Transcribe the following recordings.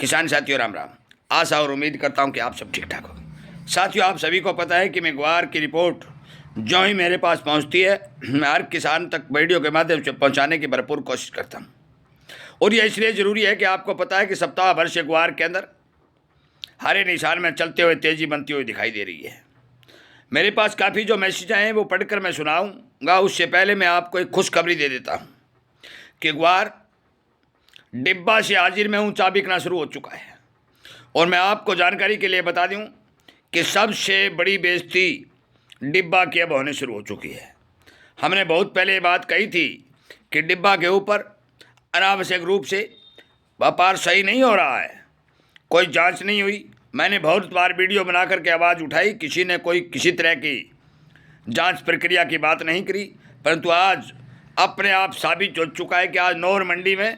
किसान साथियों राम राम। आशा और उम्मीद करता हूं कि आप सब ठीक ठाक हो। साथियों, आप सभी को पता है कि मैं ग्वार की रिपोर्ट जो ही मेरे पास पहुंचती है मैं हर किसान तक वीडियो के माध्यम से पहुंचाने की भरपूर कोशिश करता हूं। और यह इसलिए ज़रूरी है कि आपको पता है कि सप्ताह भर से ग्वार के अंदर हरे निशान में चलते हुए तेज़ी बनती हुई दिखाई दे रही है। मेरे पास काफ़ी जो मैसेज आए हैं वो पढ़कर मैं सुनाऊँगा। उससे पहले मैं आपको एक खुशखबरी दे देता हूँ कि ग्वार डिब्बा से हाजिर में ऊँचा बिकना शुरू हो चुका है। और मैं आपको जानकारी के लिए बता दूं कि सबसे बड़ी बेइज्जती डिब्बा की अब होने शुरू हो चुकी है। हमने बहुत पहले ये बात कही थी कि डिब्बा के ऊपर अनावश्यक रूप से व्यापार सही नहीं हो रहा है, कोई जांच नहीं हुई। मैंने बहुत बार वीडियो बना करके आवाज़ उठाई, किसी ने कोई किसी तरह की जांच प्रक्रिया की बात नहीं करी, परंतु आज अपने आप साबित हो चुका है कि आज नौर मंडी में,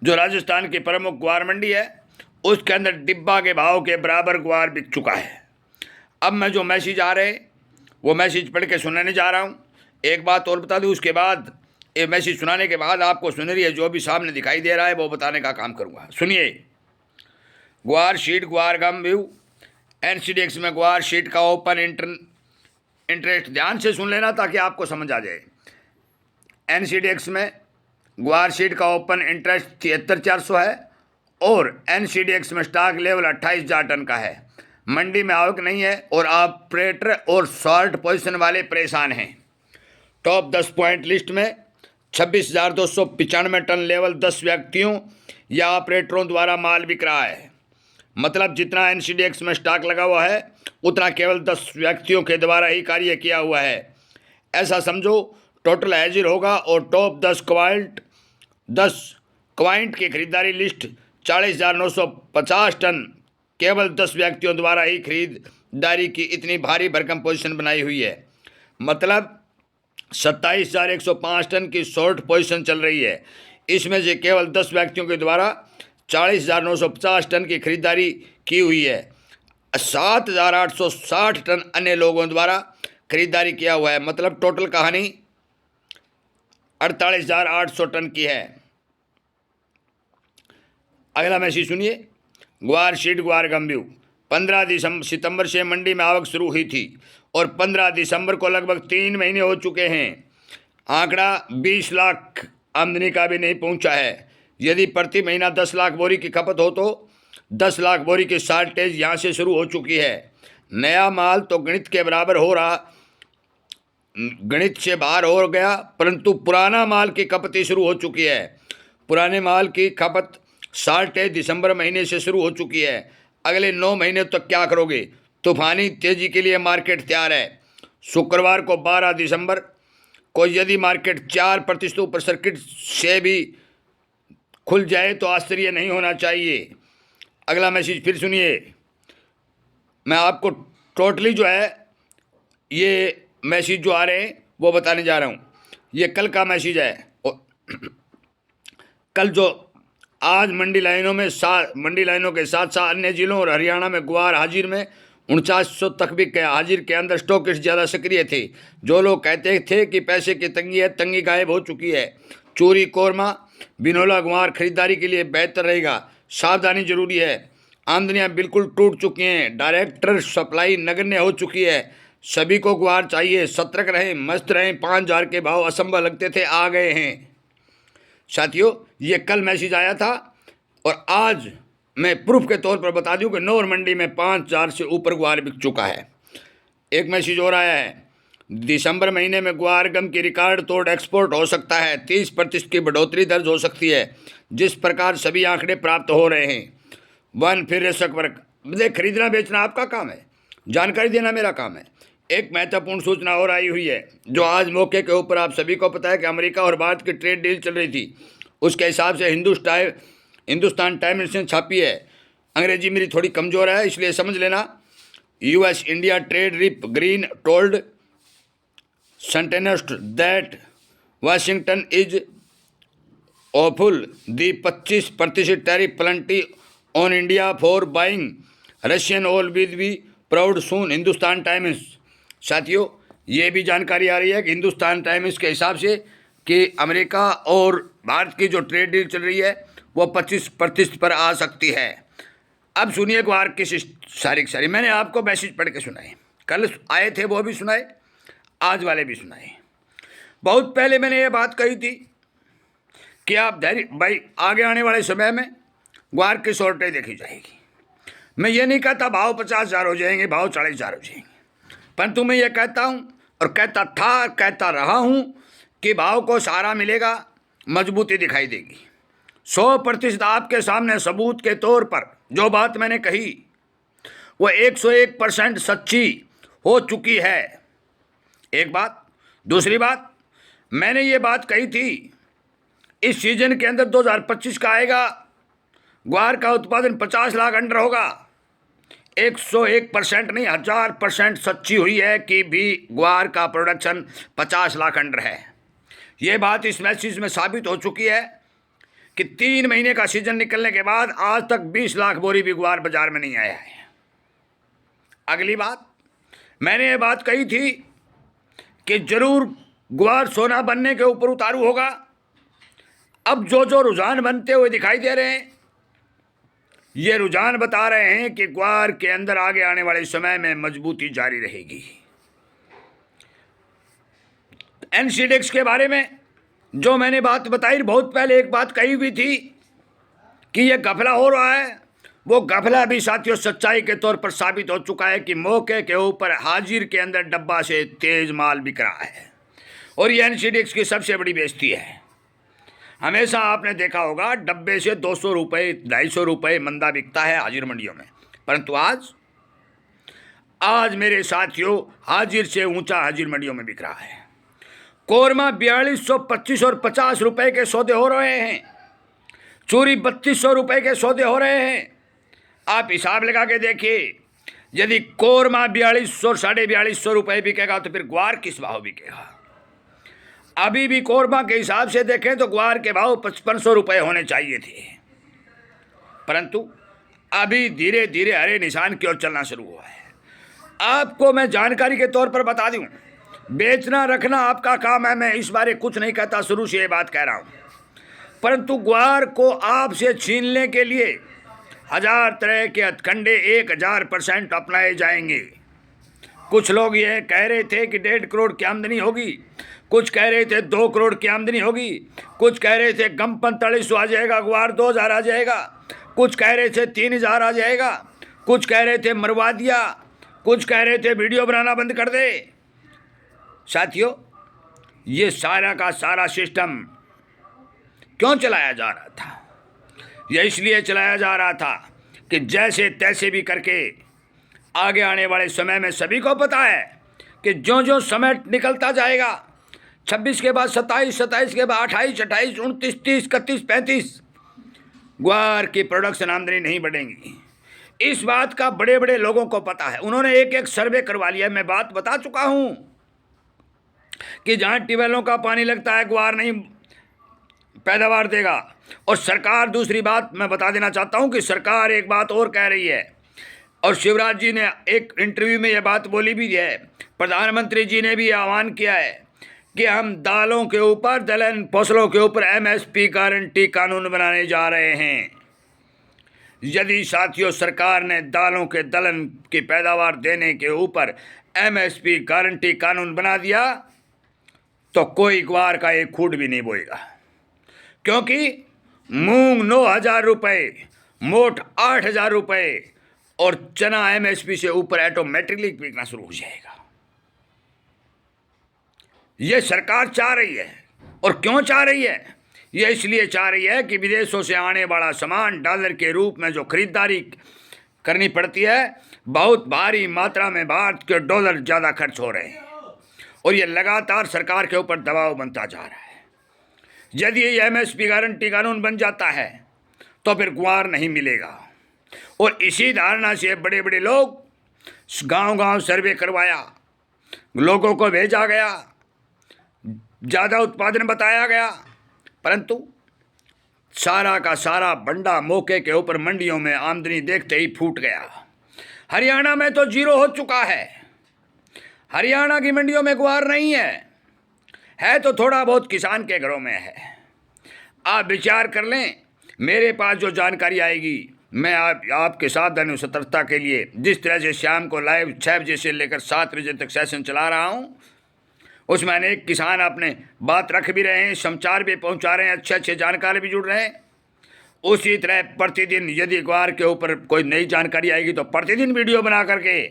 जो राजस्थान की प्रमुख ग्वार मंडी है, उसके अंदर डिब्बा के भाव के बराबर ग्वार बिक चुका है। अब मैं जो मैसेज आ रहे वो मैसेज पढ़ के सुनाने जा रहा हूँ। एक बात और बता दूँ, उसके बाद ये मैसेज सुनाने के बाद आपको सुनहरी है जो भी सामने दिखाई दे रहा है वो बताने का काम करूँगा। सुनिए, ग्वार शीट, ग्वार गम व्यू, एनसीडीएक्स में ग्वार शीट का ओपन इंटरेस्ट, ध्यान से सुन लेना ताकि आपको समझ आ जाए। एनसीडीएक्स में ग्वार शीट का ओपन इंटरेस्ट 73,400 है और एनसीडीएक्स में स्टॉक लेवल 28,000 टन का है। मंडी में आवक नहीं है और ऑपरेटर और शॉर्ट पोजीशन वाले परेशान हैं। टॉप 10 पॉइंट लिस्ट में 26,295 टन लेवल 10 व्यक्तियों या ऑपरेटरों द्वारा माल बिक रहा है। मतलब जितना एनसीडीएक्स में स्टॉक लगा हुआ है उतना केवल 10 व्यक्तियों के द्वारा ही कार्य किया हुआ है। ऐसा समझो टोटल हाजिर होगा और टॉप 10 क्वाइंट की खरीदारी लिस्ट 40,950 टन केवल 10 व्यक्तियों द्वारा ही खरीदारी की इतनी भारी भरकम पोजीशन बनाई हुई है। मतलब 27,105 टन की शॉर्ट पोजीशन चल रही है। इसमें से केवल 10 व्यक्तियों के द्वारा 40,950 टन की खरीदारी की हुई है। 7,860 टन अन्य लोगों द्वारा खरीदारी किया हुआ है। मतलब टोटल कहानी 48,800 टन की है। अगला मैसेज सुनिए, ग्वार शीट ग्वार गम्बू 15 सितंबर से मंडी में आवक शुरू हुई थी और 15 दिसंबर को लगभग 3 महीने हो चुके हैं। आंकड़ा 20 लाख आमदनी का भी नहीं पहुंचा है। यदि प्रति महीना 10 लाख बोरी की खपत हो तो 10 लाख बोरी की शॉर्टेज यहाँ से शुरू हो चुकी है। नया माल तो गणित के बराबर हो रहा, गणित से बाहर हो गया, परंतु पुराना माल की खपत ही शुरू हो चुकी है। पुराने माल की खपत शॉर्टेज दिसंबर महीने से शुरू हो चुकी है। अगले 9 महीने तक क्या करोगे? तूफानी तेजी के लिए मार्केट तैयार है। शुक्रवार को 12 दिसंबर को यदि मार्केट 4% ऊपर सर्किट से भी खुल जाए तो आश्चर्य नहीं होना चाहिए। अगला मैसेज फिर सुनिए, मैं आपको टोटली जो है ये मैसेज जो आ रहे हैं वो बताने जा रहा हूँ। ये कल का मैसेज है। कल जो आज मंडी लाइनों के साथ साथ अन्य जिलों और हरियाणा में ग्वार हाजिर में 4900 तक भी हाजिर के अंदर स्टॉकिस्ट ज़्यादा सक्रिय थे। जो लोग कहते थे कि पैसे की तंगी है, तंगी गायब हो चुकी है। चूरी, कोरमा, बिनोला ग्वार खरीदारी के लिए बेहतर रहेगा, सावधानी जरूरी है। आमदनियाँ बिल्कुल टूट चुकी हैं, डायरेक्टर सप्लाई नगण्य हो चुकी है। सभी को ग्वार चाहिए, सतर्क रहें, मस्त रहें। 5,000 के भाव असंभव लगते थे, आ गए हैं। साथियों, ये कल मैसेज आया था और आज मैं प्रूफ के तौर पर बता दूं कि नौर मंडी में 5,000 से ऊपर ग्वार बिक चुका है। एक मैसेज और आया है, दिसंबर महीने में ग्वार गम की रिकॉर्ड तोड़ एक्सपोर्ट हो सकता है। 30% की बढ़ोतरी दर्ज हो सकती है। जिस प्रकार सभी आंकड़े प्राप्त हो रहे हैं। वन फिर वर्क, खरीदना बेचना आपका काम है, जानकारी देना मेरा काम है। एक महत्वपूर्ण सूचना और आई हुई है जो आज मौके के ऊपर आप सभी को पता है कि अमेरिका और भारत की ट्रेड डील चल रही थी। उसके हिसाब से हिंदुस्तान टाइम्स ने छापी है। अंग्रेजी मेरी थोड़ी कमज़ोर है इसलिए समझ लेना। US India trade rep green told सेंटेनिस्ट that Washington is hopeful the 25% tariff penalty on India for buying Russian oil with be proud soon. Hindustan Times. साथियों, ये भी जानकारी आ रही है कि हिंदुस्तान टाइम्स के हिसाब से कि अमेरिका और भारत की जो ट्रेड डील चल रही है वो 25% पर आ सकती है। अब सुनिए ग्वार की सारी मैंने आपको मैसेज पढ़ के सुनाए, कल आए थे वो भी सुनाए, आज वाले भी सुनाए। बहुत पहले मैंने ये बात कही थी कि आप धैर्य भाई, आगे आने वाले समय में ग्वार की शॉर्टेज देखी जाएगी। मैं ये नहीं कहता भाव 50,000 हो जाएंगे, भाव 40,000 हो जाएंगे, परंतु मैं ये कहता हूँ और कहता रहा हूँ कि भाव को सहारा मिलेगा, मजबूती दिखाई देगी। 100% आपके सामने सबूत के तौर पर जो बात मैंने कही वो 101% सच्ची हो चुकी है। एक बात। दूसरी बात, मैंने ये बात कही थी इस सीजन के अंदर 2025 का आएगा, ग्वार का उत्पादन 50 लाख अंडर होगा। 101% नहीं, 1000% सच्ची हुई है कि भी ग्वार का प्रोडक्शन 50 लाख अंडर है। ये बात इस मैसेज में साबित हो चुकी है कि 3 महीने का सीजन निकलने के बाद आज तक 20 लाख बोरी भी ग्वार बाजार में नहीं आया है। अगली बात, मैंने ये बात कही थी कि जरूर ग्वार सोना बनने के ऊपर उतारू होगा। अब जो रुझान बनते हुए दिखाई दे रहे हैं, ये रुझान बता रहे हैं कि ग्वार के अंदर आगे आने वाले समय में मजबूती जारी रहेगी। एनसीडेक्स के बारे में जो मैंने बात बताई, बहुत पहले एक बात कही हुई थी कि यह घपला हो रहा है, वो घपला भी साथियों सच्चाई के तौर पर साबित हो चुका है कि मौके के ऊपर हाजिर के अंदर डब्बा से तेज माल बिक रहा है और ये एनसीडेक्स की सबसे बड़ी बेइज्जती है। हमेशा आपने देखा होगा डब्बे से 200 रुपये 250 रुपये मंदा बिकता है हाजिर मंडियों में, परंतु आज मेरे साथियों हाजिर से ऊंचा हाजिर मंडियों में बिक रहा है। कोरमा 4200, 25 और 50 रुपये के सौदे हो रहे हैं, चूरी 3200 रुपये के सौदे हो रहे हैं। आप हिसाब लगा के देखिए, यदि कोरमा 4200 4250 रुपये बिकेगा तो फिर ग्वार किस भाव बिकेगा। अभी भी कोरमा के हिसाब से देखें तो ग्वार के भाव 5500 रुपये होने चाहिए थे, परंतु अभी धीरे धीरे हरे निशान की ओर चलना शुरू हुआ है। आपको मैं जानकारी के तौर पर बता दूं, बेचना रखना आपका काम है, मैं इस बारे कुछ नहीं कहता, शुरू से ये बात कह रहा हूं, परंतु ग्वार को आपसे छीनने के लिए 1000 तरह के हथकंडे 1000% अपनाए जाएंगे। कुछ लोग ये कह रहे थे कि 1.5 करोड़ की आमदनी होगी, कुछ कह रहे थे 2 करोड़ की आमदनी होगी, कुछ कह रहे थे गम 4500 आ जाएगा, ग्वार 2000 आ जाएगा, कुछ कह रहे थे 3000 आ जाएगा, कुछ कह रहे थे मरवा दिया, कुछ कह रहे थे वीडियो बनाना बंद कर दे। साथियों, ये सारा का सारा सिस्टम क्यों चलाया जा रहा था? यह इसलिए चलाया जा रहा था कि जैसे तैसे भी करके आगे आने वाले समय में सभी को पता है कि जो समय निकलता जाएगा, 26 के बाद 27, 27 के बाद 28, 28, 29, 30, 31, 35 ग्वार की प्रोडक्शन आमदनी नहीं बढ़ेंगी। इस बात का बड़े बड़े लोगों को पता है, उन्होंने एक सर्वे करवा लिया। मैं बात बता चुका हूं कि जहां ट्यूबवेलों का पानी लगता है ग्वार नहीं पैदावार देगा। और सरकार, दूसरी बात मैं बता देना चाहता हूं कि सरकार एक बात और कह रही है, और शिवराज जी ने एक इंटरव्यू में यह बात बोली भी है, प्रधानमंत्री जी ने भी आह्वान किया है कि हम दालों के ऊपर, दलहन फसलों के ऊपर MSP गारंटी कानून बनाने जा रहे हैं। यदि साथियों सरकार ने दालों के, दलहन की पैदावार देने के ऊपर MSP गारंटी कानून बना दिया तो कोई ग्वार का एक खूट भी नहीं बोएगा, क्योंकि मूंग 9000 रुपये, मोट 8000 रुपये और चना MSP से ऊपर ऑटोमेटिकली बिकना शुरू हो जाएगा। यह सरकार चाह रही है। और क्यों चाह रही है? यह इसलिए चाह रही है कि विदेशों से आने वाला सामान डॉलर के रूप में जो खरीदारी करनी पड़ती है, बहुत भारी मात्रा में भारत के डॉलर ज़्यादा खर्च हो रहे हैं और ये लगातार सरकार के ऊपर दबाव बनता जा रहा है। यदि ये MSP गारंटी कानून बन जाता है तो फिर ग्वार नहीं मिलेगा। और इसी धारणा से बड़े बड़े लोग गांव-गांव सर्वे करवाया, लोगों को भेजा गया, ज़्यादा उत्पादन बताया गया, परंतु सारा का सारा बंडा मौके के ऊपर मंडियों में आमदनी देखते ही फूट गया। हरियाणा में तो 0 हो चुका है। हरियाणा की मंडियों में ग्वार नहीं है तो थोड़ा बहुत किसान के घरों में है। आप विचार कर लें मेरे पास जो जानकारी आएगी मैं आपके सावधानी और सतर्कता के लिए जिस तरह से शाम को लाइव 6 बजे से लेकर 7 बजे तक सेशन चला रहा हूँ, उसमें अनेक किसान अपने बात रख भी रहे हैं, समाचार भी पहुँचा रहे हैं, अच्छे अच्छे जानकार भी जुड़ रहे हैं। उसी तरह प्रतिदिन यदि ग्वार के ऊपर कोई नई जानकारी आएगी तो प्रतिदिन वीडियो बना करके,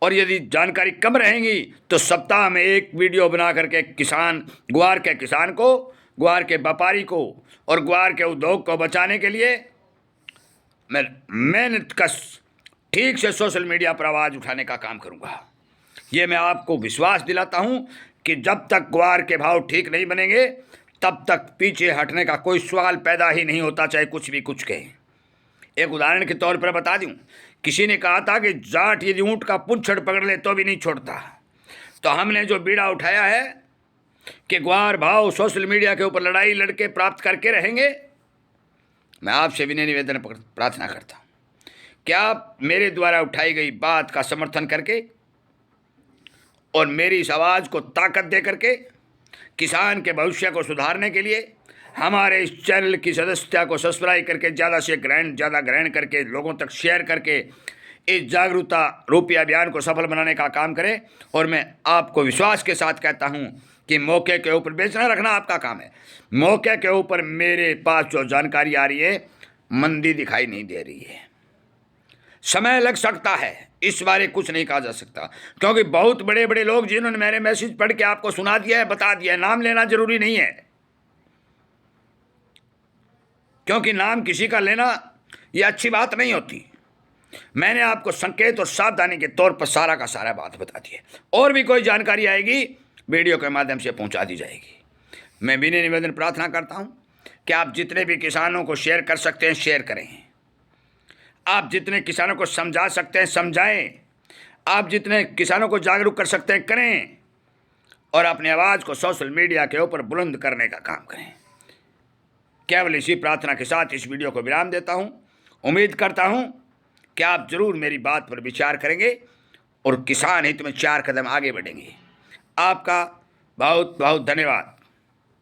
और यदि जानकारी कम रहेंगी तो सप्ताह में एक वीडियो बना करके ग्वार के किसान को, ग्वार के व्यापारी को और ग्वार के उद्योग को बचाने के लिए मैं मेहनत कश ठीक से सोशल मीडिया पर आवाज़ उठाने का काम करूंगा। ये मैं आपको विश्वास दिलाता हूं कि जब तक ग्वार के भाव ठीक नहीं बनेंगे तब तक पीछे हटने का कोई सवाल पैदा ही नहीं होता, चाहे कुछ भी कुछ कहे। एक उदाहरण के तौर पर बता दूं, किसी ने कहा था कि जाट यदि ऊँट का पुंछड़ पकड़ ले तो भी नहीं छोड़ता। तो हमने जो बीड़ा उठाया है कि ग्वार भाव सोशल मीडिया के ऊपर लड़ाई लड़के प्राप्त करके रहेंगे, मैं आपसे विनय निवेदन प्रार्थना करता हूँ कि आप मेरे द्वारा उठाई गई बात का समर्थन करके और मेरी इस आवाज़ को ताकत दे करके किसान के भविष्य को सुधारने के लिए हमारे इस चैनल की सदस्यता को सब्सक्राइब करके ज़्यादा ग्रहण करके लोगों तक शेयर करके इस जागरूकता रूपी अभियान को सफल बनाने का काम करें। और मैं आपको विश्वास के साथ कहता हूं कि मौके के ऊपर बेचना रखना आपका काम है। मौके के ऊपर मेरे पास जो जानकारी आ रही है मंदी दिखाई नहीं दे रही है। समय लग सकता है, इस बारे कुछ नहीं कहा जा सकता, क्योंकि बहुत बड़े बड़े लोग जिन्होंने मेरे मैसेज पढ़ के आपको सुना दिया है, बता दिया है, नाम लेना जरूरी नहीं है, क्योंकि नाम किसी का लेना ये अच्छी बात नहीं होती। मैंने आपको संकेत और सावधानी के तौर पर सारा का सारा बात बता दी है। और भी कोई जानकारी आएगी वीडियो के माध्यम से पहुंचा दी जाएगी। मैं विनय निवेदन प्रार्थना करता हूं कि आप जितने भी किसानों को शेयर कर सकते हैं शेयर करें, आप जितने किसानों को समझा सकते हैं समझाएं, आप जितने किसानों को जागरूक कर सकते हैं करें, और अपनी आवाज़ को सोशल मीडिया के ऊपर बुलंद करने का काम करें। केवल इसी प्रार्थना के साथ इस वीडियो को विराम देता हूं। उम्मीद करता हूं कि आप जरूर मेरी बात पर विचार करेंगे और किसान हित में 4 कदम आगे बढ़ेंगे। आपका बहुत बहुत धन्यवाद।